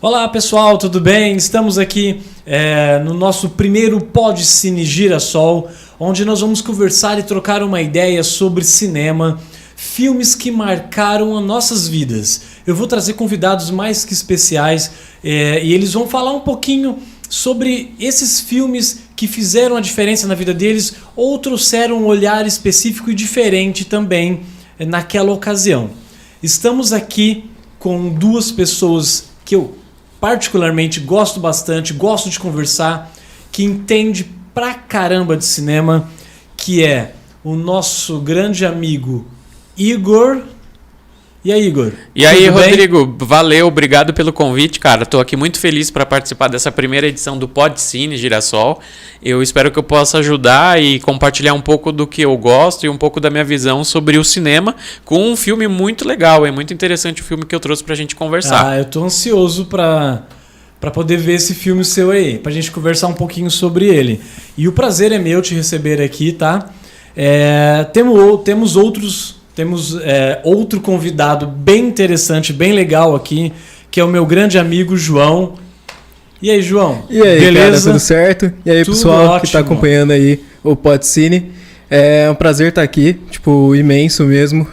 Olá pessoal, tudo bem? Estamos aqui no nosso primeiro Pod Cine Girassol, onde nós vamos conversar e trocar uma ideia sobre cinema, filmes que marcaram as nossas vidas. Eu vou trazer convidados mais que especiais e eles vão falar um pouquinho sobre esses filmes que fizeram a diferença na vida deles ou trouxeram um olhar específico e diferente também naquela ocasião. Estamos aqui com duas pessoas que eu particularmente gosto bastante, gosto de conversar, que entende pra caramba de cinema, que é o nosso grande amigo Igor. E aí, Igor? E aí, Rodrigo? Valeu, obrigado pelo convite, cara. Tô aqui muito feliz para participar dessa primeira edição do Pod Cine Girassol. Eu espero que eu possa ajudar e compartilhar um pouco do que eu gosto e um pouco da minha visão sobre o cinema com um filme muito legal. É muito interessante o filme que eu trouxe pra gente conversar. Eu tô ansioso pra poder ver esse filme seu aí, pra gente conversar um pouquinho sobre ele. E o prazer é meu te receber aqui, tá? Temos outro convidado bem interessante, bem legal aqui, que é o meu grande amigo João. E aí, João? E aí, beleza? Cara, tudo certo? E aí, Tudo pessoal ótimo. Que tá acompanhando aí o Pod Cine. É um prazer estar aqui, imenso mesmo.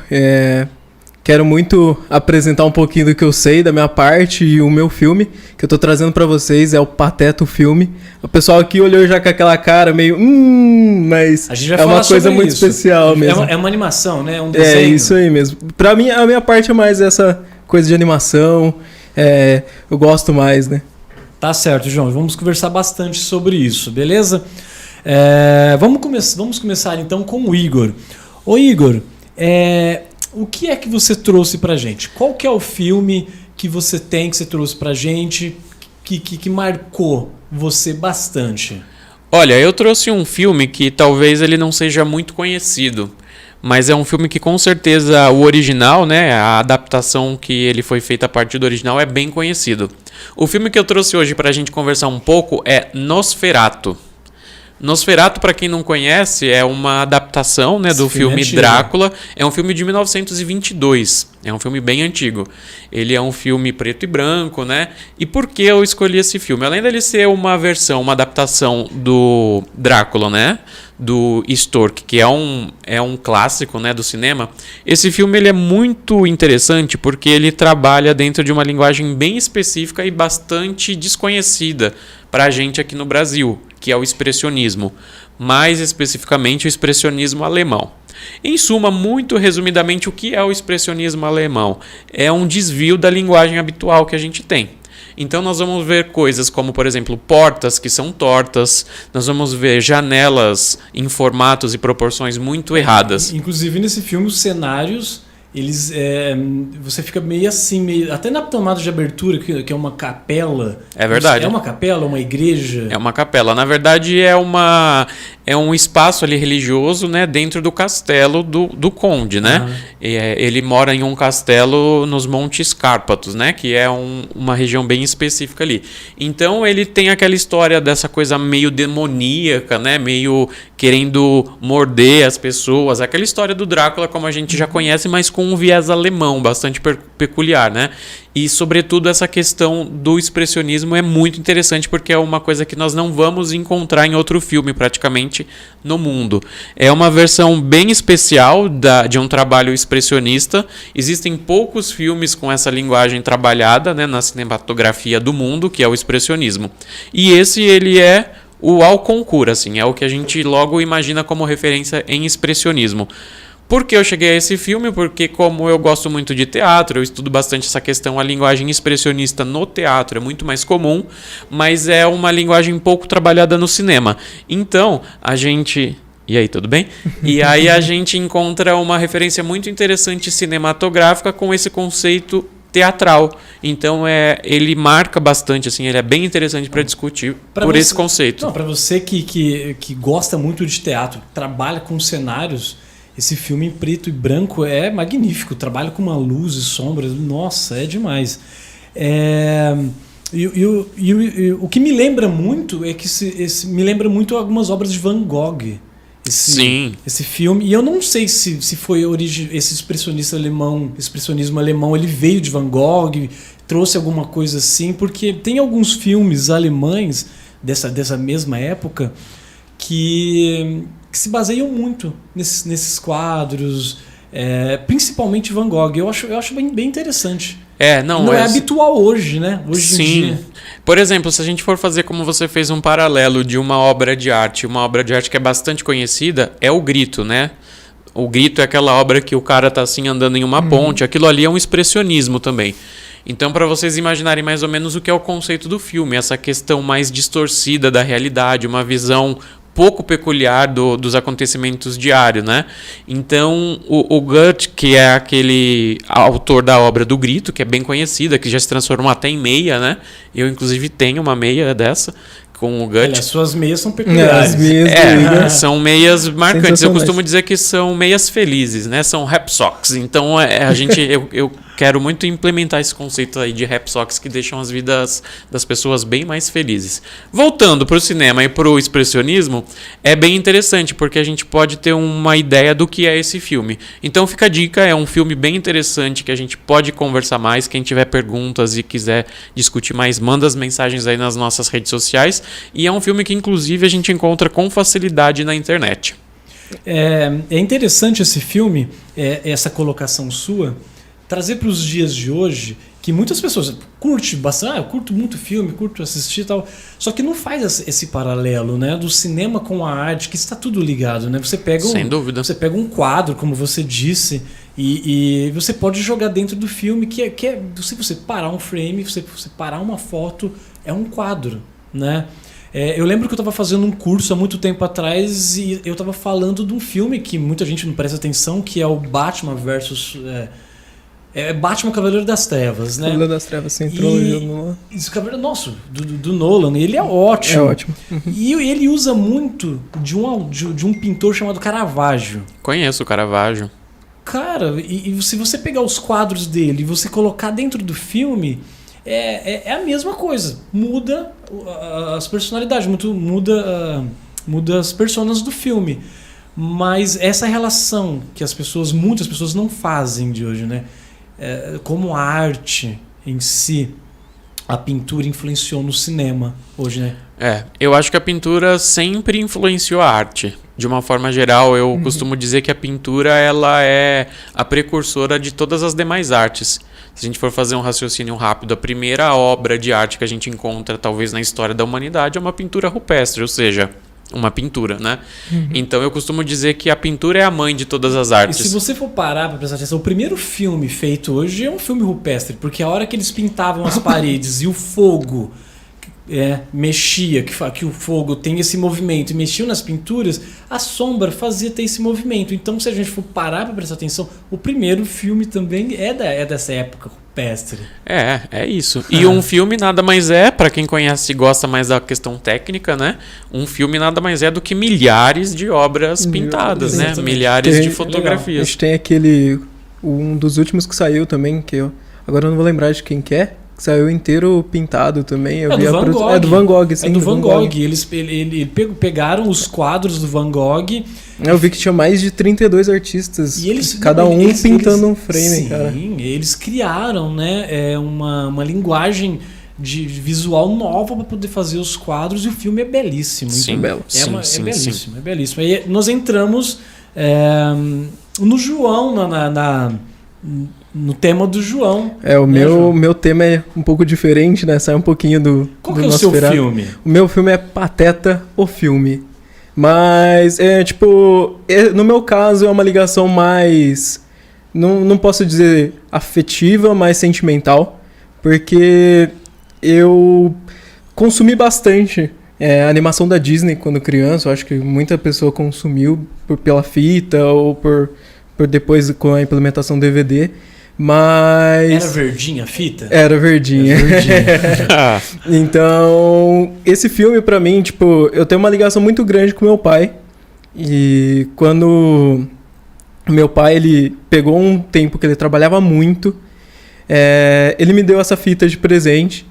Quero muito apresentar um pouquinho do que eu sei da minha parte, e o meu filme que eu tô trazendo pra vocês é o Pateta, o filme. O pessoal aqui olhou já com aquela cara meio mas a gente vai é falar uma coisa sobre muito isso. especial mesmo. É uma animação, né? Um desenho. É isso aí mesmo. Pra mim, a minha parte é mais essa coisa de animação. Eu gosto mais, né? Tá certo, João. Vamos conversar bastante sobre isso, beleza? Vamos começar então com o Igor. Ô Igor, o que é que você trouxe pra gente? Qual que é o filme que você trouxe pra gente que marcou você bastante? Olha, eu trouxe um filme que talvez ele não seja muito conhecido, mas é um filme que com certeza o original, né, a adaptação que ele foi feita a partir do original é bem conhecido. O filme que eu trouxe hoje pra gente conversar um pouco é Nosferatu. Nosferatu, para quem não conhece, é uma adaptação, né, do filme Drácula. É um filme de 1922. É um filme bem antigo. Ele é um filme preto e branco, né? E por que eu escolhi esse filme? Além dele ser uma adaptação do Drácula, né? Do Stork, que é um clássico, né, do cinema. Esse filme ele é muito interessante porque ele trabalha dentro de uma linguagem bem específica e bastante desconhecida para a gente aqui no Brasil, que é o expressionismo, mais especificamente o expressionismo alemão. Em suma, muito resumidamente, o que é o expressionismo alemão? É um desvio da linguagem habitual que a gente tem. Então nós vamos ver coisas como, por exemplo, portas que são tortas, nós vamos ver janelas em formatos e proporções muito erradas. Inclusive nesse filme os cenários, você fica meio assim, até na tomada de abertura, que é uma capela. É verdade. É uma capela, uma igreja? É uma capela. Na verdade, é um espaço ali religioso, né, dentro do castelo do conde, né? Ele mora em um castelo nos Montes Cárpatos, né, que é uma região bem específica ali. Então, ele tem aquela história dessa coisa meio demoníaca, né, meio querendo morder as pessoas. Aquela história do Drácula, como a gente já conhece, mas com um viés alemão bastante peculiar, né? E, sobretudo, essa questão do expressionismo é muito interessante porque é uma coisa que nós não vamos encontrar em outro filme, praticamente, no mundo. É uma versão bem especial de um trabalho expressionista. Existem poucos filmes com essa linguagem trabalhada, né, na cinematografia do mundo, que é o expressionismo. E esse, ele é o ao concurso, assim, é o que a gente logo imagina como referência em expressionismo. Por que eu cheguei a esse filme? Porque como eu gosto muito de teatro, eu estudo bastante essa questão, a linguagem expressionista no teatro é muito mais comum, mas é uma linguagem pouco trabalhada no cinema. Então, a gente... E aí, tudo bem? E aí a gente encontra uma referência muito interessante cinematográfica com esse conceito teatral. Então ele marca bastante, assim, ele é bem interessante para discutir esse conceito. Não, para você que gosta muito de teatro, trabalha com cenários, esse filme em preto e branco é magnífico, trabalha com uma luz e sombras, nossa, é demais. O que me lembra muito é que me lembra muito algumas obras de Van Gogh. Sim. esse filme. E eu não sei se foi esse expressionismo alemão, ele veio de Van Gogh, trouxe alguma coisa assim, porque tem alguns filmes alemães dessa mesma época que se baseiam muito nesses quadros, principalmente Van Gogh. Eu acho bem interessante. Não é habitual hoje, né? Hoje em dia. Por exemplo, se a gente for fazer como você fez um paralelo de uma obra de arte que é bastante conhecida, é o Grito, né? O Grito é aquela obra que o cara tá assim andando em uma ponte. Aquilo ali é um expressionismo também. Então, para vocês imaginarem mais ou menos o que é o conceito do filme, essa questão mais distorcida da realidade, uma visão pouco peculiar dos acontecimentos diários, né? Então, o Goethe, que é aquele autor da obra do Grito, que é bem conhecida, que já se transformou até em meia, né? Eu, inclusive, tenho uma meia dessa com o Goethe. Olha, as suas meias são peculiares. São meias marcantes. Eu costumo dizer que são meias felizes, né? São rap socks. Então, eu quero muito implementar esse conceito aí de rap socks que deixam as vidas das pessoas bem mais felizes. Voltando para o cinema e para o expressionismo, é bem interessante, porque a gente pode ter uma ideia do que é esse filme. Então fica a dica, é um filme bem interessante que a gente pode conversar mais. Quem tiver perguntas e quiser discutir mais, manda as mensagens aí nas nossas redes sociais. E é um filme que, inclusive, a gente encontra com facilidade na internet. É interessante esse filme, essa colocação sua, trazer para os dias de hoje, que muitas pessoas curtem bastante, eu curto muito filme, curto assistir e tal, só que não faz esse paralelo, né, do cinema com a arte, que está tudo ligado, né? Sem dúvida. Você pega um quadro, como você disse, e você pode jogar dentro do filme, que é se você parar um frame, você parar uma foto, é um quadro, né? Eu lembro que eu estava fazendo um curso há muito tempo atrás e eu estava falando de um filme que muita gente não presta atenção, que é o Batman versus... Batman Cavaleiro das Trevas, né? Cavaleiro das Trevas, você entrou no... Esse Cavaleiro, nossa, do Nolan, ele é ótimo. É ótimo. E ele usa muito de um pintor chamado Caravaggio. Conheço o Caravaggio. Cara, e se você pegar os quadros dele e você colocar dentro do filme... É a mesma coisa. Muda as personalidades, muda as personas do filme. Mas essa relação que muitas pessoas não fazem de hoje, né? Como a arte em si, a pintura influenciou no cinema hoje, né? Eu acho que a pintura sempre influenciou a arte. De uma forma geral, eu costumo dizer que a pintura ela é a precursora de todas as demais artes. Se a gente for fazer um raciocínio rápido, a primeira obra de arte que a gente encontra, talvez na história da humanidade, é uma pintura rupestre, ou seja, uma pintura, né? Então eu costumo dizer que a pintura é a mãe de todas as artes. E se você for parar para prestar atenção, o primeiro filme feito hoje é um filme rupestre, porque a hora que eles pintavam as paredes e o fogo mexia, que o fogo tem esse movimento e mexiam nas pinturas, a sombra fazia ter esse movimento. Então, se a gente for parar para prestar atenção, o primeiro filme também é dessa época rupestre. É isso. E um filme nada mais para quem conhece e gosta mais da questão técnica, né? Um filme nada mais do que milhares de obras pintadas, né? Milhares de fotografias. A gente tem um dos últimos que saiu também, agora eu não vou lembrar de quem que é. Saiu inteiro pintado também. Do Van Gogh. É do Van Gogh, sim. É do Van Gogh. Eles pegaram os quadros do Van Gogh. Eu vi que tinha mais de 32 artistas. E cada um pintando um frame, cara. Sim, eles criaram, né, uma linguagem de visual nova para poder fazer os quadros, e o filme é belíssimo. Sim, então, belo. É belíssimo. Aí nós entramos no João, no tema do João. O meu tema é um pouco diferente, né? Sai um pouquinho do Qual que é o seu filme? O meu filme é Pateta, o filme. Mas, no meu caso, é uma ligação mais... Não posso dizer afetiva, mas sentimental. Porque eu consumi bastante a animação da Disney quando criança. Eu acho que muita pessoa consumiu pela fita ou por depois com a implementação DVD. Mas... Era verdinha a fita? Era verdinha. Então, esse filme pra mim, eu tenho uma ligação muito grande com meu pai. E quando meu pai, ele pegou um tempo que ele trabalhava muito, ele me deu essa fita de presente.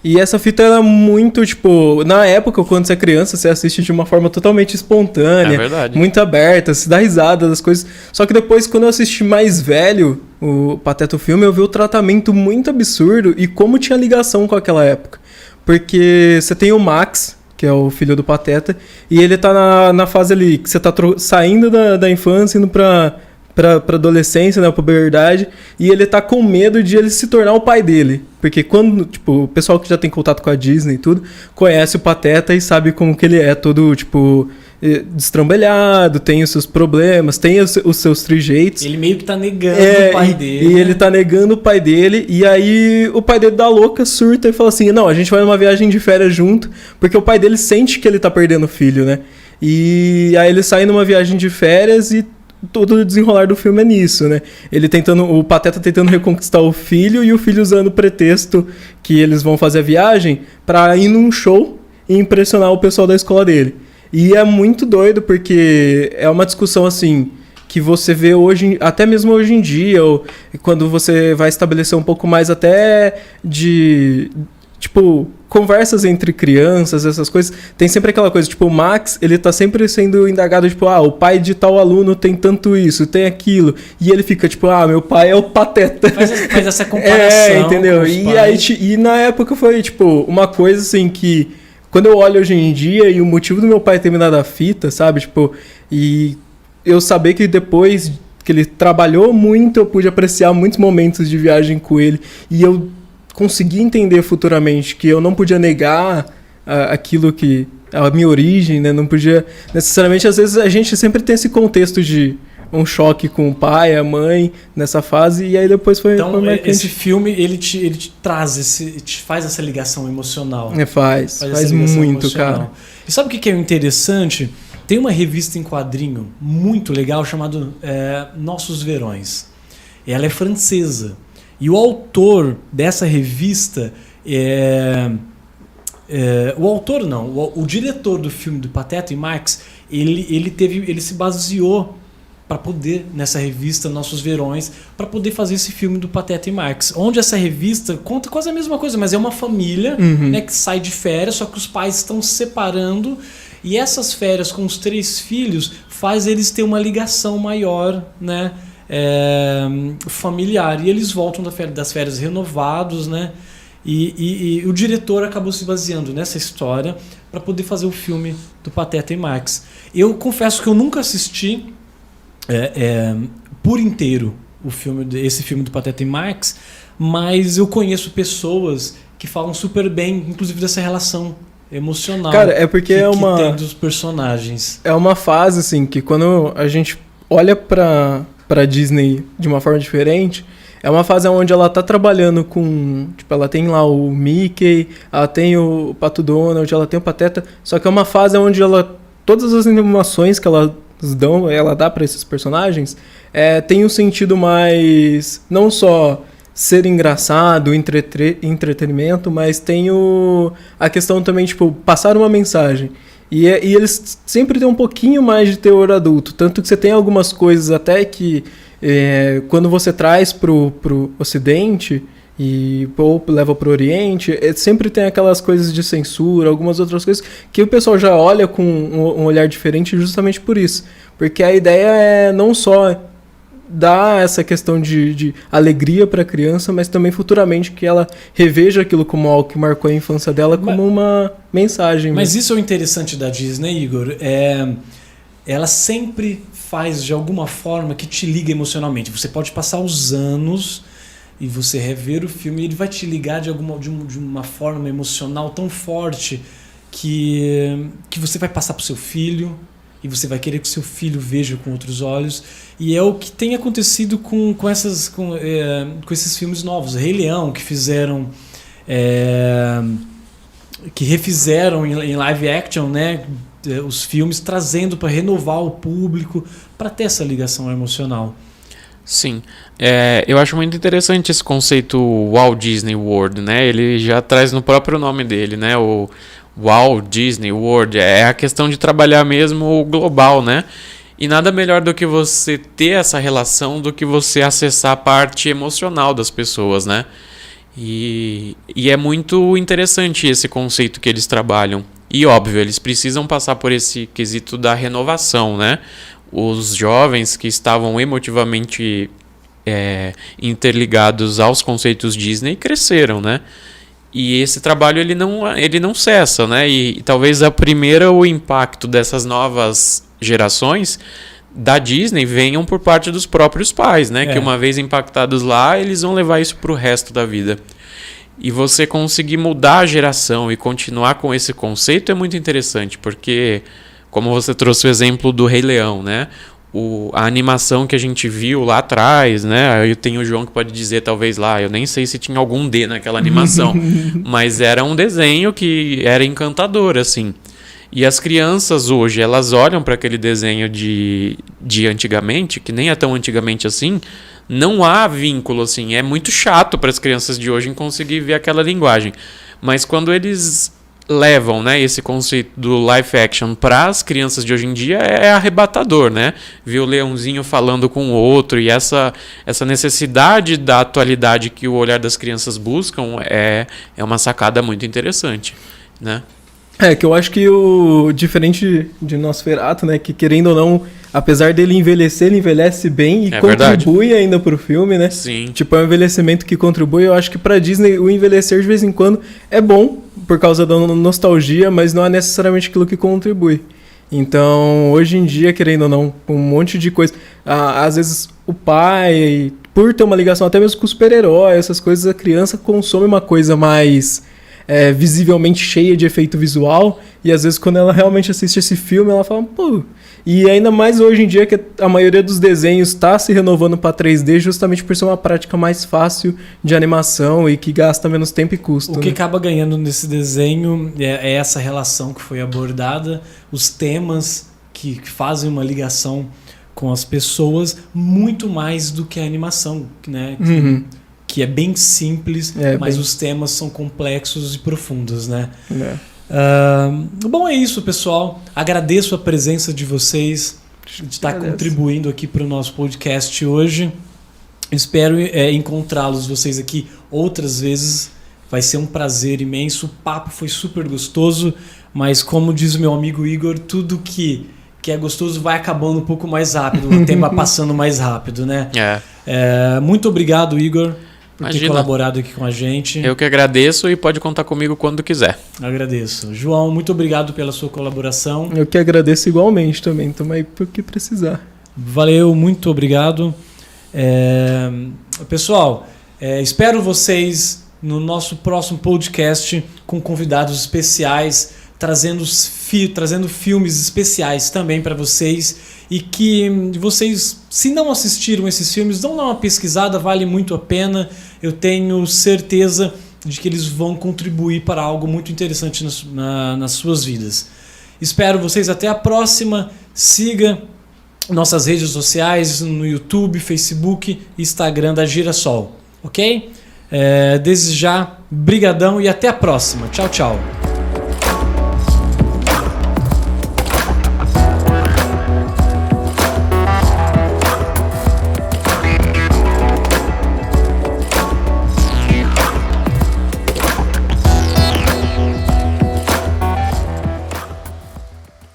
E essa fita era muito, tipo, na época, quando você é criança, você assiste de uma forma totalmente espontânea, É verdade. muito aberta, se dá risada das coisas. Só que depois, quando eu assisti mais velho o Pateta o filme, eu vi o tratamento muito absurdo e como tinha ligação com aquela época. Porque você tem o Max, que é o filho do Pateta, e ele tá na fase ali que você tá saindo da infância, indo pra adolescência, né, pra puberdade, e ele tá com medo de ele se tornar o pai dele. Porque quando, tipo, o pessoal que já tem contato com a Disney e tudo, conhece o Pateta e sabe como que ele é todo, tipo, destrambelhado, tem os seus problemas, tem os seus trejeitos. Ele meio que tá negando o pai dele. E ele tá negando o pai dele, e aí o pai dele dá louca, surta e fala assim, não, a gente vai numa viagem de férias junto, porque o pai dele sente que ele tá perdendo o filho, né? E aí ele sai numa viagem de férias e todo o desenrolar do filme é nisso, né? O Pateta tentando reconquistar o filho e o filho usando o pretexto que eles vão fazer a viagem pra ir num show e impressionar o pessoal da escola dele. E é muito doido porque é uma discussão assim que você vê hoje, até mesmo hoje em dia, ou quando você vai estabelecer um pouco mais até de, tipo, conversas entre crianças, essas coisas, tem sempre aquela coisa, tipo, o Max, ele tá sempre sendo indagado, tipo, o pai de tal aluno tem tanto isso, tem aquilo, e ele fica, tipo, meu pai é o Pateta. Faz essa comparação. Entendeu? E na época foi, tipo, uma coisa, assim, que quando eu olho hoje em dia, e o motivo do meu pai ter me dado a fita, sabe, tipo, e eu saber que depois que ele trabalhou muito, eu pude apreciar muitos momentos de viagem com ele, e eu consegui entender futuramente que eu não podia negar aquilo que a minha origem, né? Não podia necessariamente, às vezes a gente sempre tem esse contexto de um choque com o pai, a mãe nessa fase, e aí depois foi marcante. Esse filme ele te traz te faz essa ligação emocional. Faz muito, cara. E sabe o que é interessante? Tem uma revista em quadrinho muito legal chamada Nossos Verões. Ela é francesa. E o autor dessa revista o diretor do filme do Pateta e Max, ele se baseou para poder, nessa revista Nossos Verões, para poder fazer esse filme do Pateta e Max, onde essa revista conta quase a mesma coisa, mas é uma família, né, que sai de férias, só que os pais estão se separando, e essas férias com os 3 filhos faz eles ter uma ligação maior, né, familiar, e eles voltam das férias renovados, né? E o diretor acabou se baseando nessa história para poder fazer o filme do Pateta e Max. Eu confesso que eu nunca assisti por inteiro esse filme do Pateta e Max, mas eu conheço pessoas que falam super bem, inclusive dessa relação emocional. Cara, é porque que tem dos personagens. É uma fase assim que quando a gente olha pra Disney de uma forma diferente, é uma fase onde ela tá trabalhando com, tipo, ela tem lá o Mickey, ela tem o Pato Donald, ela tem o Pateta, só que é uma fase onde todas as animações que ela dá pra esses personagens, tem um sentido mais, não só ser engraçado, entretenimento, mas tem a questão também, tipo, passar uma mensagem. E eles sempre têm um pouquinho mais de teor adulto. Tanto que você tem algumas coisas até que quando você traz pro Ocidente ou leva pro Oriente, sempre tem aquelas coisas de censura, algumas outras coisas que o pessoal já olha com um olhar diferente justamente por isso. Porque a ideia é não só dar essa questão de alegria para a criança, mas também futuramente que ela reveja aquilo como algo que marcou a infância dela como uma mensagem. Mas isso é o interessante da Disney, Igor. Ela sempre faz de alguma forma que te liga emocionalmente. Você pode passar os anos e você rever o filme e ele vai te ligar de uma forma emocional tão forte que você vai passar para o seu filho, e você vai querer que o seu filho veja com outros olhos. E é o que tem acontecido com esses filmes novos. Rei Leão, que fizeram... que refizeram em live action, né, os filmes, trazendo para renovar o público, para ter essa ligação emocional. Sim, eu acho muito interessante esse conceito Walt Disney World, né? Ele já traz no próprio nome dele, né? O Walt Disney World é a questão de trabalhar mesmo o global, né? E nada melhor do que você ter essa relação do que você acessar a parte emocional das pessoas, né? E é muito interessante esse conceito que eles trabalham. E óbvio, eles precisam passar por esse quesito da renovação, né? Os jovens que estavam emotivamente interligados aos conceitos Disney cresceram, né? E esse trabalho ele não cessa, né? E talvez o impacto dessas novas gerações da Disney venham por parte dos próprios pais, né? Que uma vez impactados lá, eles vão levar isso para o resto da vida. E você conseguir mudar a geração e continuar com esse conceito é muito interessante, porque, como você trouxe o exemplo do Rei Leão, né? A animação que a gente viu lá atrás, né? Aí tem o João que pode dizer, talvez lá, eu nem sei se tinha algum D naquela animação, mas era um desenho que era encantador, assim. E as crianças hoje, elas olham para aquele desenho de antigamente, que nem é tão antigamente assim, não há vínculo, assim. É muito chato para as crianças de hoje em conseguir ver aquela linguagem. Mas quando eles levam, né, esse conceito do live action para as crianças de hoje em dia, é arrebatador, né? Ver o leãozinho falando com o outro e essa necessidade da atualidade que o olhar das crianças buscam é uma sacada muito interessante, né? Que eu acho que diferente de Nosferatu, né, que querendo ou não, apesar dele envelhecer, ele envelhece bem e contribui verdade. Ainda pro filme, né? Sim. Tipo, é um envelhecimento que contribui. Eu acho que pra Disney o envelhecer de vez em quando é bom por causa da nostalgia, mas não é necessariamente aquilo que contribui. Então, hoje em dia, querendo ou não, um monte de coisa. Às vezes o pai, por ter uma ligação até mesmo com o super-herói, essas coisas, a criança consome uma coisa mais visivelmente cheia de efeito visual, e às vezes quando ela realmente assiste esse filme, ela fala, pô... E ainda mais hoje em dia que a maioria dos desenhos está se renovando para 3D justamente por ser uma prática mais fácil de animação e que gasta menos tempo e custo. O que acaba ganhando nesse desenho é essa relação que foi abordada, os temas que fazem uma ligação com as pessoas, muito mais do que a animação, né? Que é bem simples, mas os temas são complexos e profundos, né? Bom, é isso, pessoal. Agradeço a presença de vocês, de estar contribuindo aqui para o nosso podcast hoje. Espero encontrá-los vocês aqui outras vezes. Vai ser um prazer imenso. O papo foi super gostoso, mas como diz o meu amigo Igor, tudo que é gostoso vai acabando um pouco mais rápido, o tempo vai passando mais rápido, né? Muito obrigado, Igor, por ter colaborado aqui com a gente. Eu que agradeço e pode contar comigo quando quiser. Agradeço. João, muito obrigado pela sua colaboração. Eu que agradeço igualmente também. Estamos aí por que precisar. Valeu, muito obrigado. Pessoal, espero vocês no nosso próximo podcast com convidados especiais, trazendo filmes especiais também para vocês. E que vocês, se não assistiram esses filmes, dão uma pesquisada, vale muito a pena. Eu tenho certeza de que eles vão contribuir para algo muito interessante nas suas vidas. Espero vocês até a próxima. Siga nossas redes sociais no YouTube, Facebook e Instagram da Girassol. Ok? Desde já, brigadão e até a próxima. Tchau, tchau.